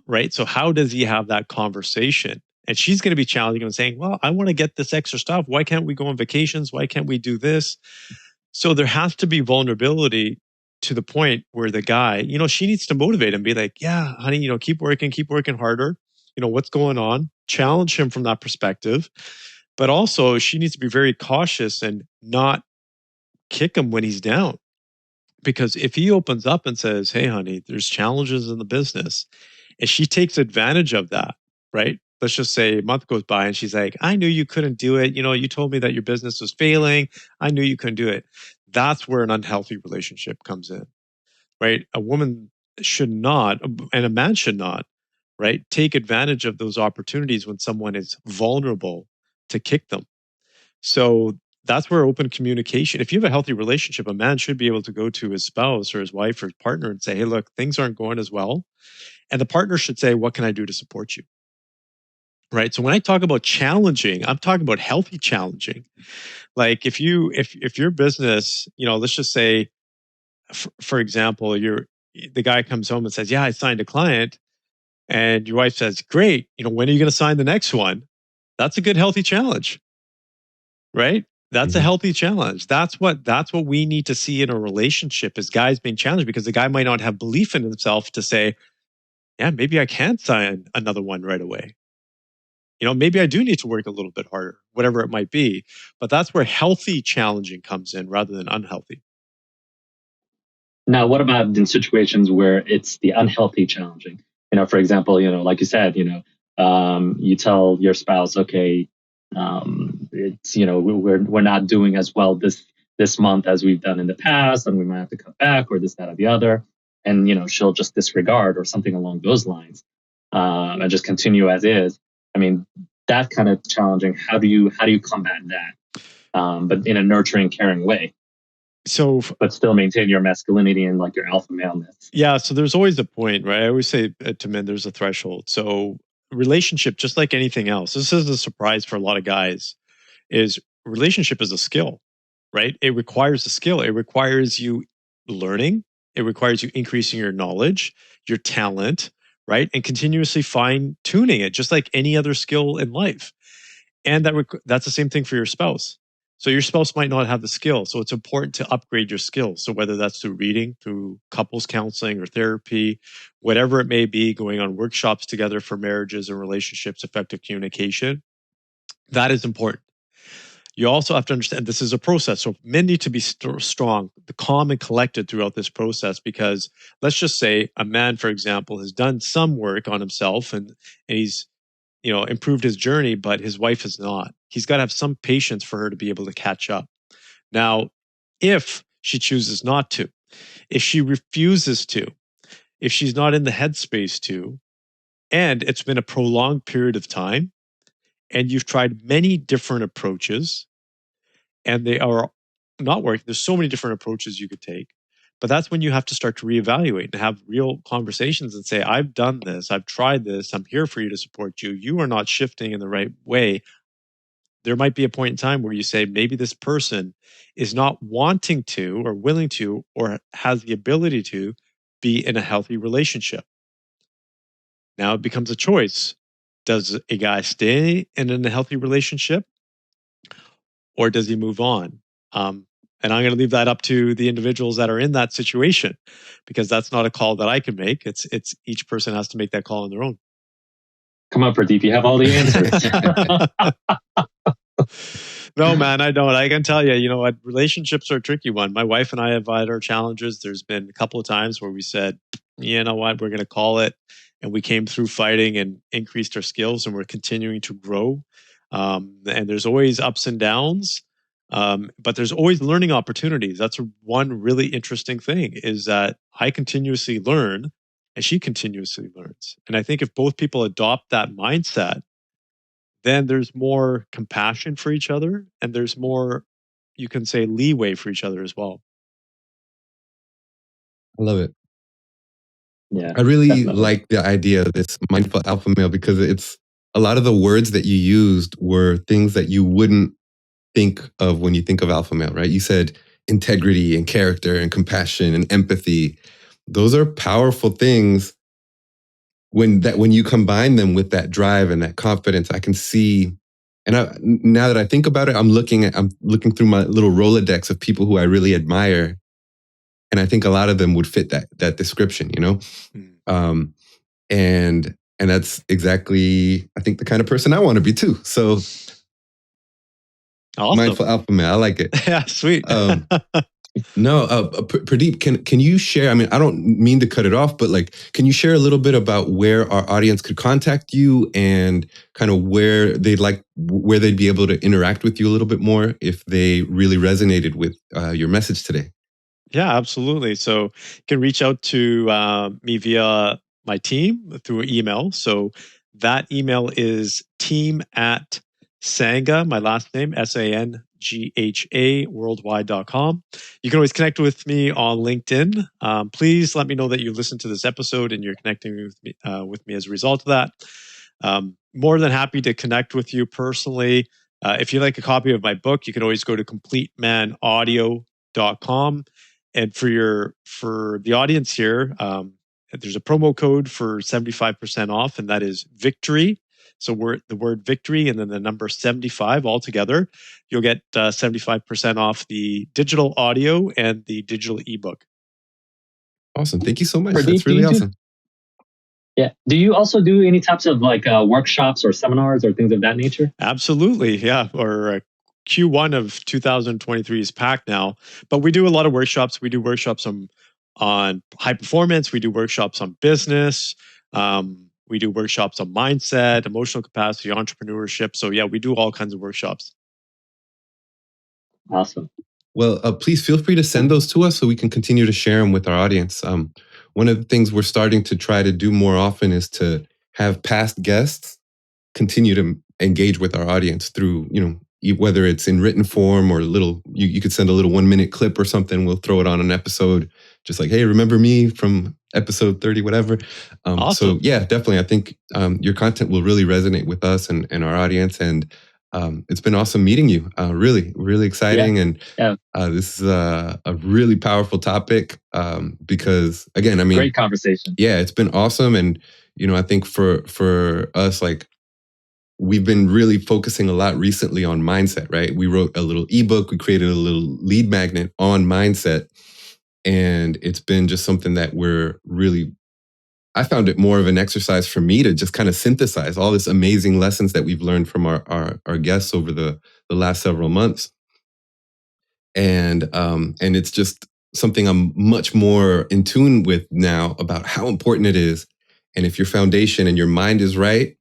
Right? So how does he have that conversation? And she's going to be challenging him and saying, well, I want to get this extra stuff. Why can't we go on vacations? Why can't we do this? So there has to be vulnerability to the point where the guy, she needs to motivate him, be like, yeah, honey, keep working harder. What's going on? Challenge him from that perspective. But also she needs to be very cautious and not kick him when he's down. Because if he opens up and says, hey, honey, there's challenges in the business, and she takes advantage of that, right? Let's just say a month goes by and she's like, I knew you couldn't do it. You told me that your business was failing. I knew you couldn't do it. That's where an unhealthy relationship comes in, right? A woman should not, and a man should not, right? Take advantage of those opportunities when someone is vulnerable to kick them. So that's where open communication, if you have a healthy relationship, a man should be able to go to his spouse or his wife or his partner and say, hey, look, things aren't going as well. And the partner should say, what can I do to support you? Right. So when I talk about challenging, I'm talking about healthy challenging. Like if your business, let's just say, for example, the guy comes home and says, yeah, I signed a client. And your wife says, great. When are you going to sign the next one? That's a good, healthy challenge. Right. That's a healthy challenge. That's what we need to see in a relationship is guys being challenged, because the guy might not have belief in himself to say, yeah, maybe I can sign another one right away. maybe I do need to work a little bit harder, whatever it might be. But that's where healthy challenging comes in rather than unhealthy. Now, what about in situations where it's the unhealthy challenging? For example, like you said, you tell your spouse, okay, it's we're not doing as well this month as we've done in the past, and we might have to cut back or this, that, or the other, and she'll just disregard or something along those lines, and just continue as is. I mean, that kind of challenging. How do you combat that? But in a nurturing, caring way. But still maintain your masculinity and like your alpha maleness. Yeah. So there's always a point, right? I always say to men, there's a threshold. So relationship, just like anything else, this is a surprise for a lot of guys, is relationship is a skill, right? It requires a skill. It requires you learning. It requires you increasing your knowledge, your talent, right? And continuously fine tuning it, just like any other skill in life. And that's the same thing for your spouse. So your spouse might not have the skill. So it's important to upgrade your skills. So whether that's through reading, through couples counseling or therapy, whatever it may be, going on workshops together for marriages and relationships, effective communication, that is important. You also have to understand this is a process. So men need to be strong, calm and collected throughout this process, because let's just say a man, for example, has done some work on himself and he's improved his journey, but his wife has not. He's got to have some patience for her to be able to catch up. Now, if she chooses not to, if she refuses to, if she's not in the headspace to, and it's been a prolonged period of time, and you've tried many different approaches, and they are not working, there's so many different approaches you could take. But that's when you have to start to reevaluate and have real conversations and say, I've done this, I've tried this, I'm here for you to support you. You are not shifting in the right way. There might be a point in time where you say, maybe this person is not wanting to or willing to or has the ability to be in a healthy relationship. Now it becomes a choice. Does a guy stay in a healthy relationship or does he move on? And I'm going to leave that up to the individuals that are in that situation, because that's not a call that I can make. It's each person has to make that call on their own. Come on, Purdeep, you have all the answers. No, man, I don't. I can tell you, what, relationships are a tricky one. My wife and I have had our challenges. There's been a couple of times where we said, you know what, we're going to call it. And we came through fighting and increased our skills, and we're continuing to grow. And there's always ups and downs. But there's always learning opportunities. That's one really interesting thing, is that I continuously learn and she continuously learns. And I think if both people adopt that mindset, then there's more compassion for each other and there's more, you can say, leeway for each other as well. I love it. Yeah, I really like the idea of this mindful alpha male, because it's a lot of the words that you used were things that you wouldn't think of when you think of alpha male, right? You said integrity and character and compassion and empathy. Those are powerful things. When you combine them with that drive and that confidence, I can see. And now that I think about it, I'm looking through my little Rolodex of people who I really admire, and I think a lot of them would fit that description, and that's exactly, I think, the kind of person I want to be too. So, awesome. Mindful alpha male, I like it. Yeah, sweet. Purdeep, can you share? I mean, I don't mean to cut it off, but can you share a little bit about where our audience could contact you and kind of where they'd be able to interact with you a little bit more if they really resonated with your message today? Yeah, absolutely. So you can reach out to me via my team through email. So that email is team@Sangha, my last name, SANGHA, worldwide.com. You can always connect with me on LinkedIn. Please let me know that you listened to this episode and you're connecting with me as a result of that. More than happy to connect with you personally. If you'd like a copy of my book, you can always go to completemanaudio.com. And for the audience here, there's a promo code for 75% off, and that is victory. So the word victory and then the number 75 all together. You'll get 75% off the digital audio and the digital ebook. Awesome. Thank you so much. That's really awesome. Yeah. Do you also do any types of like workshops or seminars or things of that nature? Absolutely, yeah. Or Q1 of 2023 is packed now, but we do a lot of workshops. We do workshops on high performance. We do workshops on business. We do workshops on mindset, emotional capacity, entrepreneurship. So yeah, we do all kinds of workshops. Awesome. Well, please feel free to send those to us so we can continue to share them with our audience. One of the things we're starting to try to do more often is to have past guests continue to engage with our audience through, whether it's in written form or you could send a little 1-minute clip or something. We'll throw it on an episode, just like, hey, remember me from episode 30, whatever. Awesome. So yeah, definitely. I think your content will really resonate with us and our audience. And it's been awesome meeting you. Really, really exciting. Yeah. And this is a really powerful topic because, again, I mean, great conversation. Yeah, it's been awesome. And, I think for us, like, we've been really focusing a lot recently on mindset, right? We wrote a little ebook, we created a little lead magnet on mindset. And it's been just something that I found it more of an exercise for me to just kind of synthesize all this amazing lessons that we've learned from our guests over the last several months. And it's just something I'm much more in tune with now about how important it is. And if your foundation and your mind is right,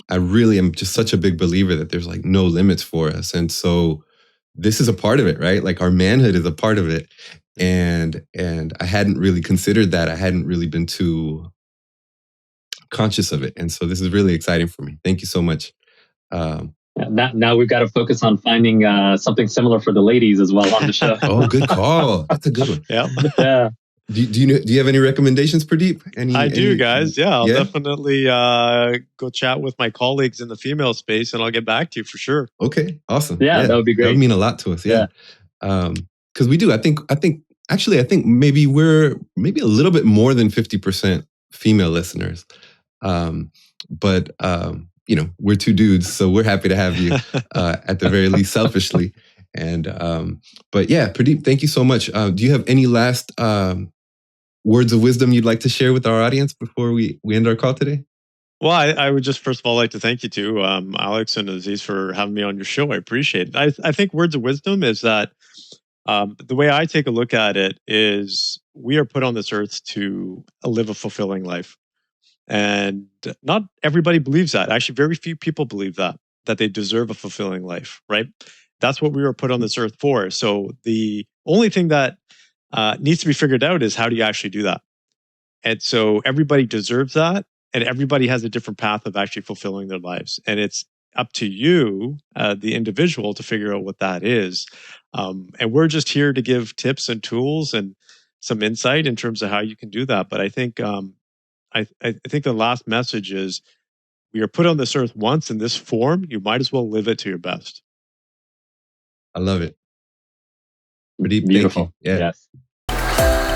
I really am just such a big believer that there's like no limits for us. And so this is a part of it, right? Like our manhood is a part of it. And I hadn't really considered that. I hadn't really been too conscious of it. And so this is really exciting for me. Thank you so much. Now we've got to focus on finding something similar for the ladies as well on the show. Oh, good call. That's a good one. Yeah. Do you have any recommendations, Pradeep? I do, guys. Yeah, I'll definitely go chat with my colleagues in the female space, and I'll get back to you for sure. Okay, awesome. Yeah, that would be great. That would mean a lot to us. Yeah, because we do. I think maybe we're maybe a little bit more than 50% female listeners, but we're two dudes, so we're happy to have you at the very least, selfishly. And but yeah, Pradeep, thank you so much. Do you have any last words of wisdom you'd like to share with our audience before we end our call today? Well, I would just first of all like to thank you too, Alex and Aziz, for having me on your show. I appreciate it. I think words of wisdom is that the way I take a look at it is we are put on this earth to live a fulfilling life. And not everybody believes that. Actually, very few people believe that they deserve a fulfilling life, right? That's what we were put on this earth for. So the only thing that needs to be figured out is how do you actually do that? And so everybody deserves that, and everybody has a different path of actually fulfilling their lives. And it's up to you, the individual, to figure out what that is. And we're just here to give tips and tools and some insight in terms of how you can do that. But I think I think the last message is we are put on this earth once in this form. You might as well live it to your best. I love it. Pradeep, beautiful. thank you. Yeah. Yes.